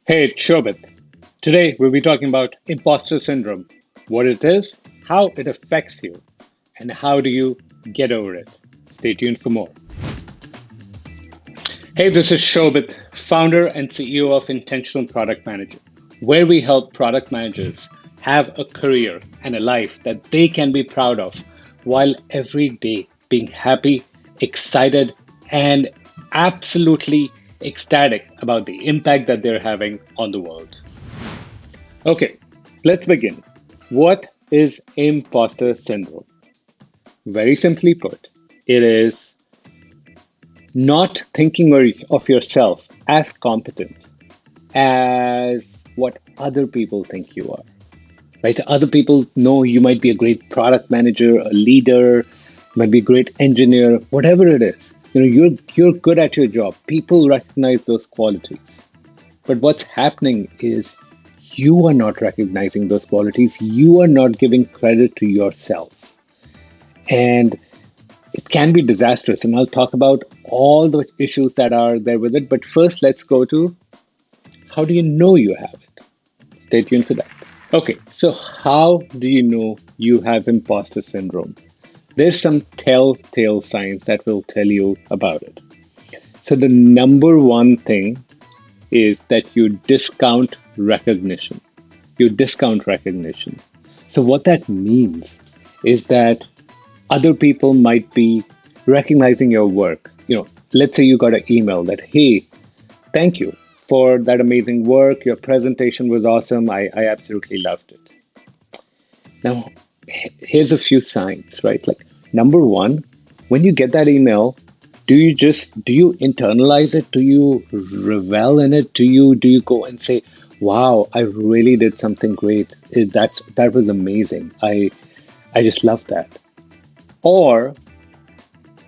Hey, it's Shobit. Today we'll be talking about imposter syndrome, what it is, how it affects you, and how do you get over it. Stay tuned for more. Hey, this is Shobit, founder and CEO of Intentional Product Manager, where we help product managers have a career and a life that they can be proud of while every day being happy, excited, and absolutely ecstatic about the impact that they're having on the world. Okay, let's begin. What is imposter syndrome? Very simply put, it is not thinking of yourself as competent as what other people think you are. Right? Other people know you might be a great product manager, a leader, might be a great engineer, whatever it is. You're good at your job. People recognize those qualities. But what's happening is you are not recognizing those qualities. You are not giving credit to yourself. And it can be disastrous. And I'll talk about all the issues that are there with it. But first, let's go to how do you know you have it? Stay tuned for that. Okay, so how do you know you have imposter syndrome? There's some telltale signs that will tell you about it. So, the number one thing is that you discount recognition. You discount recognition. So, what that means is that other people might be recognizing your work. Let's say you got an email that, hey, thank you for that amazing work. Your presentation was awesome. I absolutely loved it. Now, here's a few signs, right? Like, number one, when you get that email, do you internalize it? Do you revel in it? Do you go and say, wow, I really did something great. That was amazing. I just love that. Or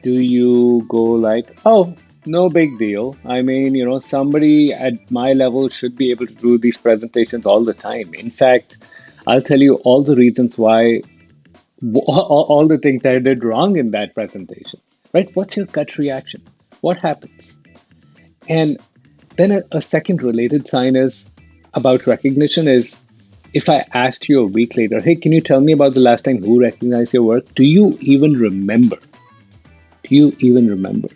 do you go like, oh, no big deal. I mean, somebody at my level should be able to do these presentations all the time. In fact, I'll tell you all the reasons why, all the things that I did wrong in that presentation, right? What's your gut reaction? What happens? And then a second related sign is about recognition is if I asked you a week later, hey, can you tell me about the last time who recognized your work? Do you even remember? Do you even remember?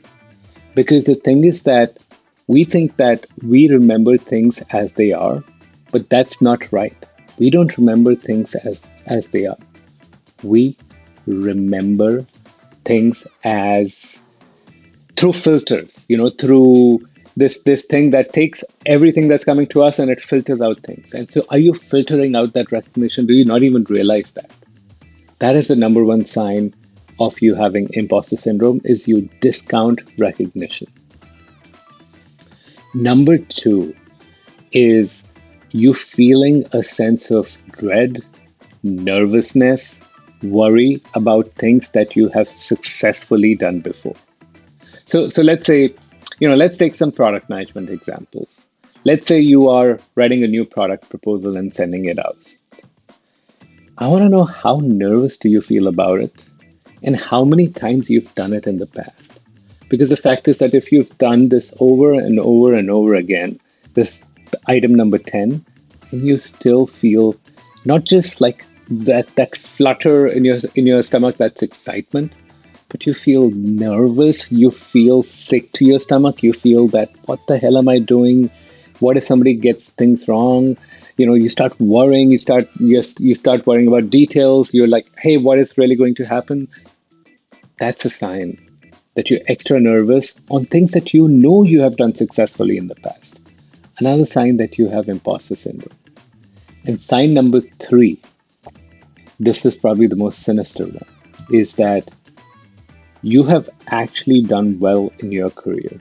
Because the thing is that we think that we remember things as they are, but that's not right. We don't remember things as they are. We remember things as through filters, through this thing that takes everything that's coming to us and it filters out things. And so are you filtering out that recognition? Do you not even realize that? That is the number one sign of you having imposter syndrome is you discount recognition. Number two is you feeling a sense of dread, nervousness, worry about things that you have successfully done before. So let's say, let's take some product management examples. Let's say you are writing a new product proposal and sending it out. I want to know how nervous do you feel about it and how many times you've done it in the past. Because the fact is that if you've done this over and over and over again, this item number 10, and you still feel not just like that flutter in your stomach, that's excitement, but you feel nervous, you feel sick to your stomach, you feel that what the hell am I doing? What if somebody gets things wrong? You start worrying, you start worrying about details, you're like, hey, what is really going to happen? That's a sign that you're extra nervous on things that you have done successfully in the past. Another sign that you have imposter syndrome. And sign number three, this is probably the most sinister one, is that you have actually done well in your career.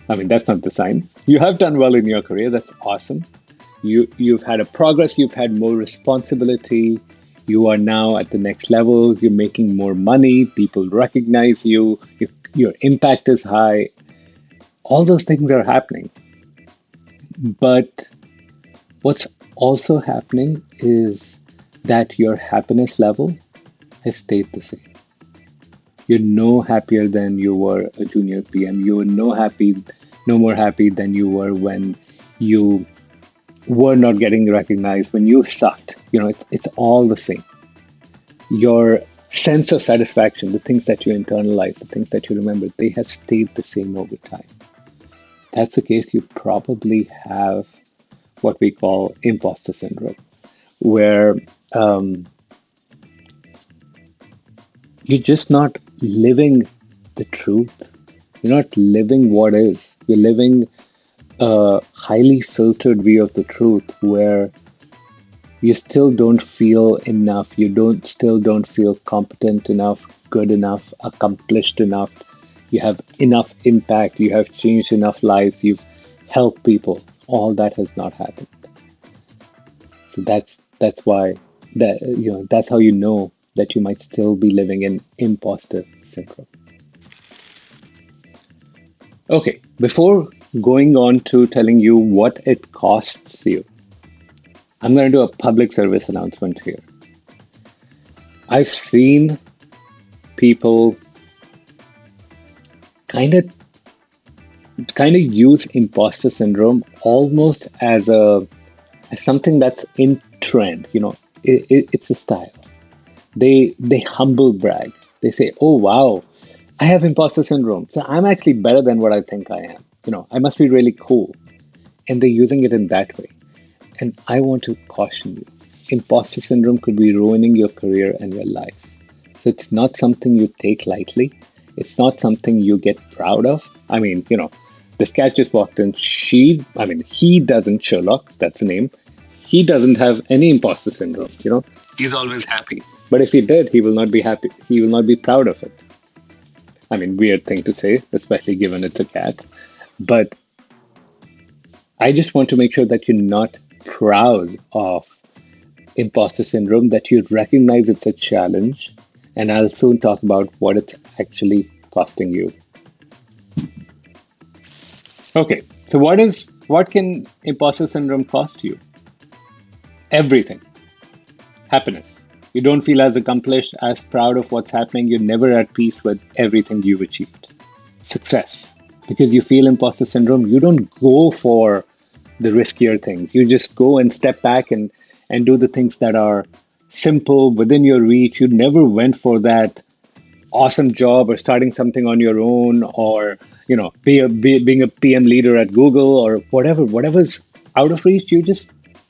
I mean, that's not the sign. You have done well in your career. That's awesome. You've had a progress. You've had more responsibility. You are now at the next level. You're making more money. People recognize you. Your impact is high. All those things are happening. But what's also happening is that your happiness level has stayed the same. You're no happier than you were a junior PM. You are no more happy than you were when you were not getting recognized, when you sucked, it's all the same. Your sense of satisfaction, the things that you internalize, the things that you remember, they have stayed the same over time. If that's the case, you probably have what we call imposter syndrome, where um, you're just not living the truth. You're not living what is. You're living a highly filtered view of the truth where you still don't feel enough. You don't feel competent enough, good enough, accomplished enough. You have enough impact. You have changed enough lives. You've helped people. All that has not happened. So that's why that's how you know that you might still be living in imposter syndrome. Okay, before going on to telling you what it costs you, I'm going to do a public service announcement here. I've seen people kind of use imposter syndrome almost as something that's in trend. It's a style. They humble brag. They say, "Oh wow, I have imposter syndrome, so I'm actually better than what I think I am. I must be really cool." And they're using it in that way. And I want to caution you, imposter syndrome could be ruining your career and your life. So it's not something you take lightly. It's not something you get proud of. I mean, this cat just walked in. He doesn't, Sherlock, that's the name. He doesn't have any imposter syndrome, He's always happy. But if he did, he will not be happy. He will not be proud of it. I mean, weird thing to say, especially given it's a cat. But I just want to make sure that you're not proud of imposter syndrome, that you recognize it's a challenge. And I'll soon talk about what it's actually costing you. Okay, so what can imposter syndrome cost you? Everything. Happiness. You don't feel as accomplished, as proud of what's happening. You're never at peace with everything you've achieved. Success. Because you feel imposter syndrome, you don't go for the riskier things. You just go and step back and do the things that are simple, within your reach. You never went for that awesome job or starting something on your own, or being a PM leader at Google, or whatever's out of reach. You just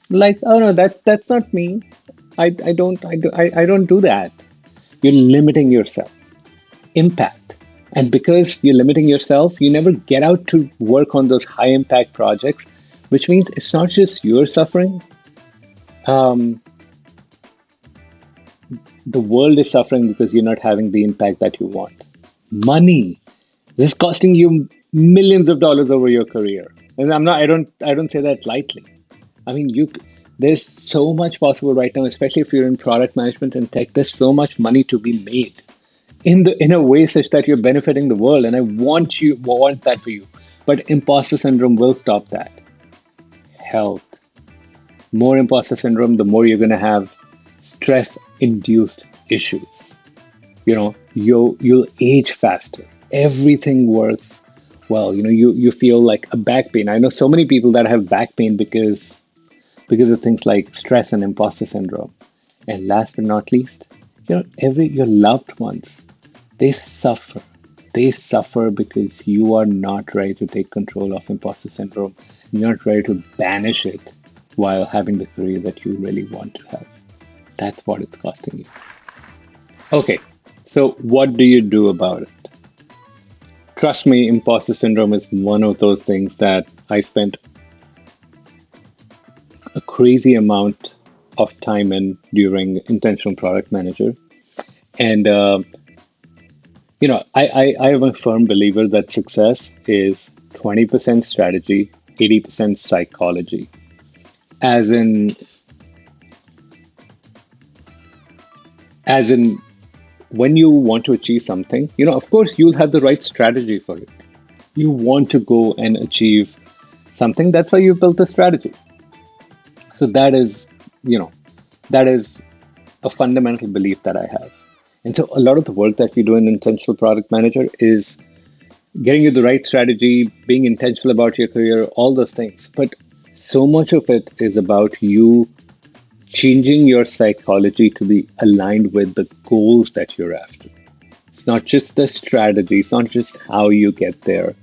like, oh no, that's not me. I don't do that. You're limiting yourself. Impact. And because you're limiting yourself, you never get out to work on those high impact projects, which means it's not just you're suffering. The world is suffering because you're not having the impact that you want. Money. This is costing you millions of dollars over your career. And I don't say that lightly. I mean, there's so much possible right now, especially if you're in product management and tech. There's so much money to be made in a way such that you're benefiting the world. And I want that for you. But imposter syndrome will stop that. Health. More imposter syndrome, the more you're going to have stress-induced issues. You'll age faster. Everything works well. You feel like a back pain. I know so many people that have back pain because of things like stress and imposter syndrome. And last but not least, your loved ones, they suffer. They suffer because you are not ready to take control of imposter syndrome. You're not ready to banish it while having the career that you really want to have. That's what it's costing you. Okay, so what do you do about it? Trust me, imposter syndrome is one of those things that I spent a crazy amount of time in during Intentional Product Manager. And, I am a firm believer that success is 20% strategy, 80% psychology. As in, when you want to achieve something, of course, you'll have the right strategy for it. You want to go and achieve something. That's why you built the strategy. So that is a fundamental belief that I have. And so a lot of the work that we do in Intentional Product Manager is getting you the right strategy, being intentional about your career, all those things. But So much of it is about you changing your psychology to be aligned with the goals that you're after. It's not just the strategy, it's not just how you get there,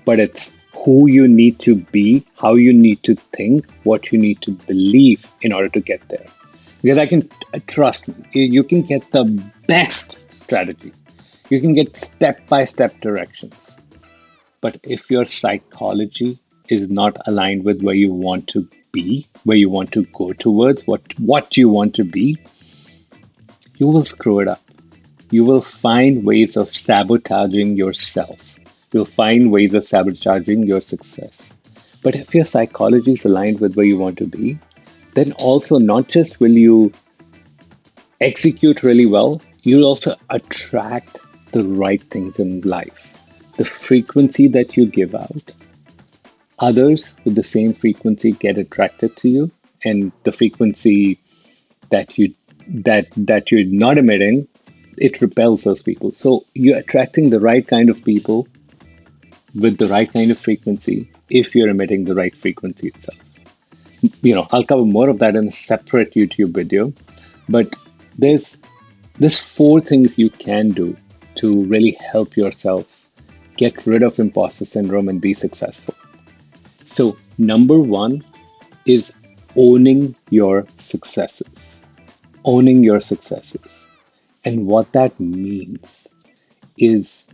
but it's who you need to be, how you need to think, what you need to believe in order to get there. Because I can trust me, you can get the best strategy, you can get step by step directions. But if your psychology is not aligned with where you want to be, where you want to go towards, what you want to be, you will screw it up. You will find ways of sabotaging yourself. You'll find ways of sabotaging your success. But if your psychology is aligned with where you want to be, then also not just will you execute really well, you'll also attract the right things in life. The frequency that you give out, others with the same frequency get attracted to you, and the frequency that you're not emitting, it repels those people. So you're attracting the right kind of people with the right kind of frequency if you're emitting the right frequency itself. I'll cover more of that in a separate YouTube video, but there's four things you can do to really help yourself get rid of imposter syndrome and be successful. So number one is owning your successes. Owning your successes. And what that means is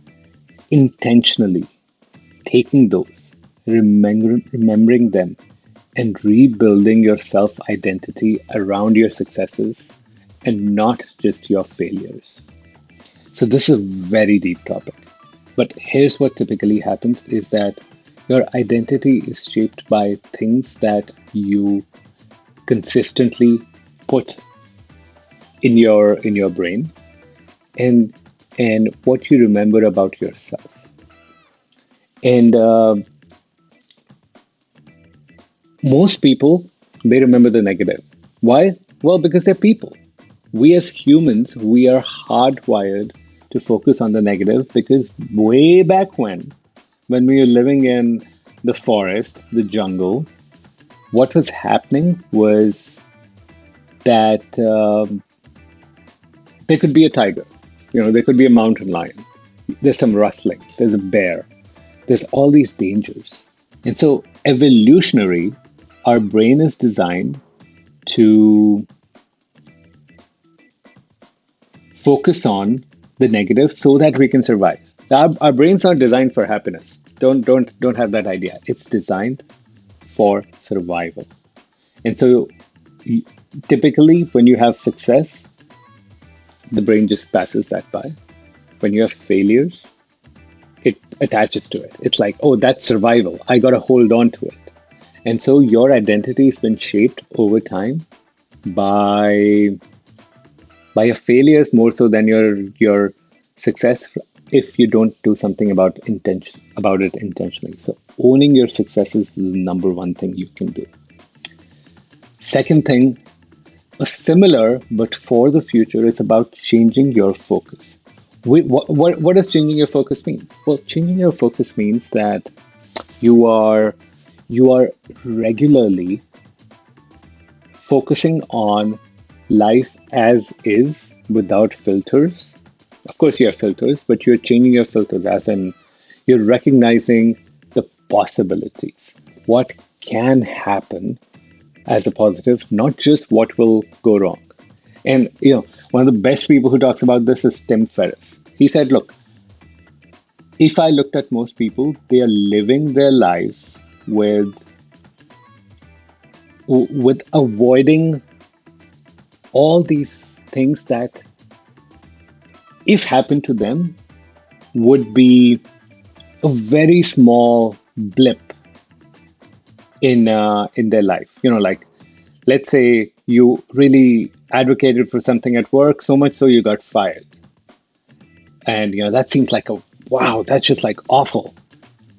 intentionally taking those, remembering them, and rebuilding your self identity around your successes and not just your failures. So, this is a very deep topic. But here's what typically happens is that your identity is shaped by things that you consistently put in your brain and what you remember about yourself. And most people, they remember the negative. Why? Well, because they're people. We as humans, we are hardwired to focus on the negative because way back when we were living in the forest, the jungle, what was happening was that there could be a tiger, there could be a mountain lion, there's some rustling, there's a bear, there's all these dangers. And so evolutionary, our brain is designed to focus on the negative so that we can survive. Our brains are designed for happiness. Don't have that idea. It's designed for survival. And so typically when you have success, the brain just passes that by. When you have failures, it attaches to it. It's like, oh, that's survival. I got to hold on to it. And so your identity has been shaped over time by your failures more so than your success if you don't do something about it intentionally. So owning your successes is the number one thing you can do. Second thing, a similar but for the future, is about changing your focus. What does changing your focus mean? Well, changing your focus means that you are regularly focusing on life as is without filters. Of course, you have filters, but you're changing your filters, as in you're recognizing the possibilities. What can happen as a positive, not just what will go wrong. And, one of the best people who talks about this is Tim Ferriss. He said, look, if I looked at most people, they are living their lives with avoiding all these things that, if happened to them, would be a very small blip in their life. Like, let's say you really advocated for something at work so much so you got fired, and that seems like wow, that's just like awful.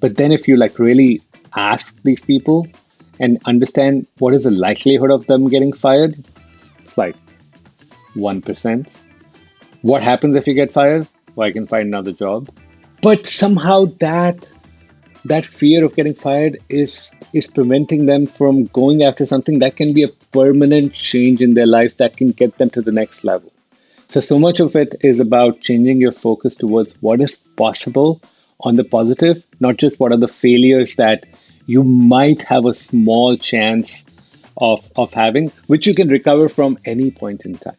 But then if you like really ask these people and understand what is the likelihood of them getting fired, it's like 1%. What happens if you get fired? Well, I can find another job. But somehow that that fear of getting fired is preventing them from going after something that can be a permanent change in their life that can get them to the next level. So much of it is about changing your focus towards what is possible on the positive, not just what are the failures that you might have a small chance of having, which you can recover from any point in time.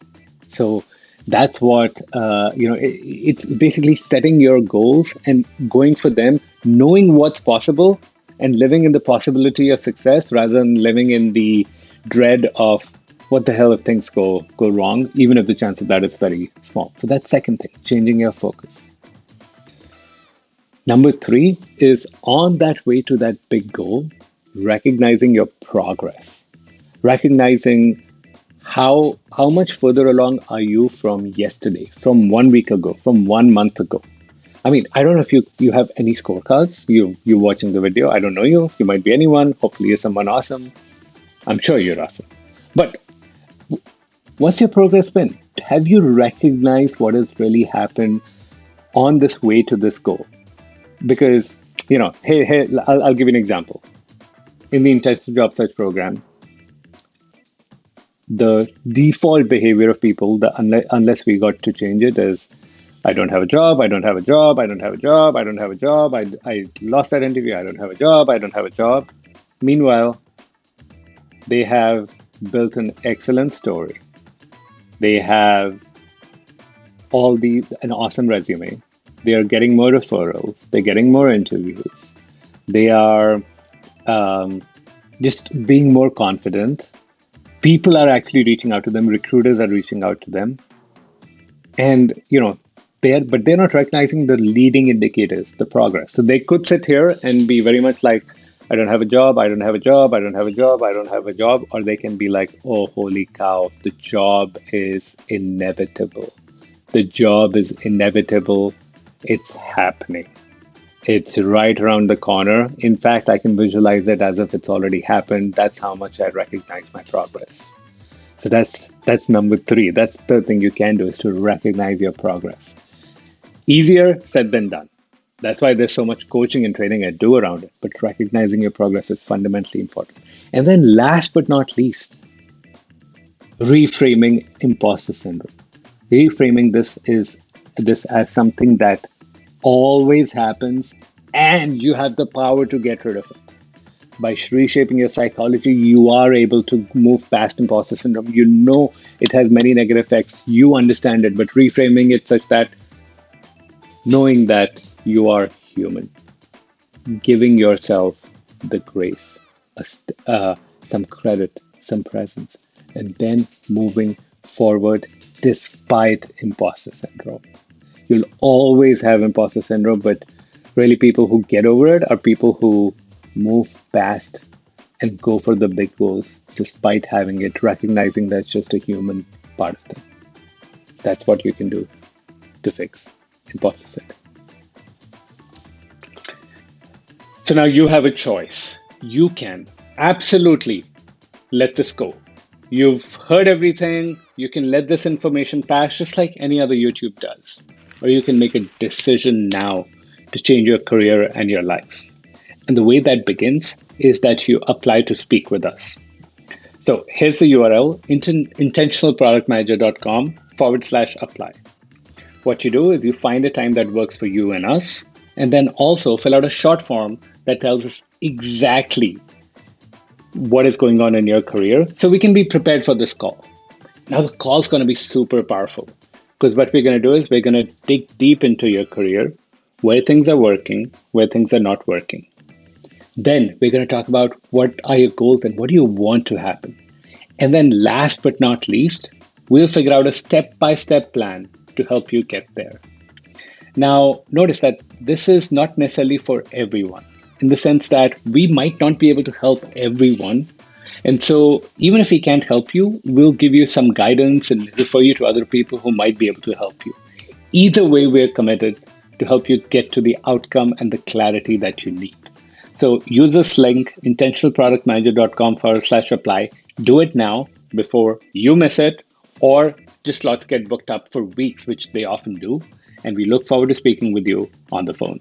So that's what it's basically setting your goals and going for them, knowing what's possible, and living in the possibility of success rather than living in the dread of what the hell if things go wrong, even if the chance of that is very small. So that's second thing, changing your focus. Number three is on that way to that big goal, recognizing your progress, recognizing how much further along are you from yesterday, from 1 week ago, from 1 month ago. I mean, I don't know if you have any scorecards. You watching the video. I don't know you. You might be anyone. Hopefully you're someone awesome. I'm sure you're awesome. But what's your progress been? Have you recognized what has really happened on this way to this goal? Because, hey, I'll give you an example. In the intensive job search program, the default behavior of people, unless we got to change it, is I don't have a job, I don't have a job, I don't have a job, I don't have a job, I lost that interview, I don't have a job, I don't have a job. Meanwhile, they have built an excellent story. They have an awesome resume. They are getting more referrals. They're getting more interviews. They are just being more confident. People are actually reaching out to them. Recruiters are reaching out to them. And, they're not recognizing the leading indicators, the progress. So they could sit here and be very much like, I don't have a job, I don't have a job, I don't have a job, I don't have a job. Or they can be like, oh, holy cow, the job is inevitable. The job is inevitable. It's happening. It's right around the corner. In fact, I can visualize it as if it's already happened. That's how much I recognize my progress. So that's number three. That's the thing you can do, is to recognize your progress. Easier said than done. That's why there's so much coaching and training I do around it. But recognizing your progress is fundamentally important. And then last but not least, reframing imposter syndrome. Reframing this as something that always happens and you have the power to get rid of it. By reshaping your psychology, you are able to move past imposter syndrome. You know it has many negative effects. You understand it, but reframing it such that knowing that you are human, giving yourself the grace, some credit, some presence, and then moving forward despite imposter syndrome. You'll always have imposter syndrome, but really people who get over it are people who move past and go for the big goals despite having it, recognizing that's just a human part of them. That's what you can do to fix imposter syndrome. So now you have a choice. You can absolutely let this go. You've heard everything. You can let this information pass just like any other YouTube does. Or you can make a decision now to change your career and your life. And the way that begins is that you apply to speak with us. So here's the URL, intentionalproductmanager.com/apply. What you do is you find a time that works for you and us, and then also fill out a short form that tells us exactly what is going on in your career so we can be prepared for this call. Now the call is going to be super powerful because what we're going to do is we're going to dig deep into your career, where things are working, where things are not working. Then we're going to talk about what are your goals and what do you want to happen. And then last but not least, we'll figure out a step-by-step plan to help you get there. Now, notice that this is not necessarily for everyone, in the sense that we might not be able to help everyone. And so even if we can't help you, we'll give you some guidance and refer you to other people who might be able to help you. Either way, we're committed to help you get to the outcome and the clarity that you need. So use this link, intentionalproductmanager.com/apply. Do it now before you miss it, or just slots get booked up for weeks, which they often do. And we look forward to speaking with you on the phone.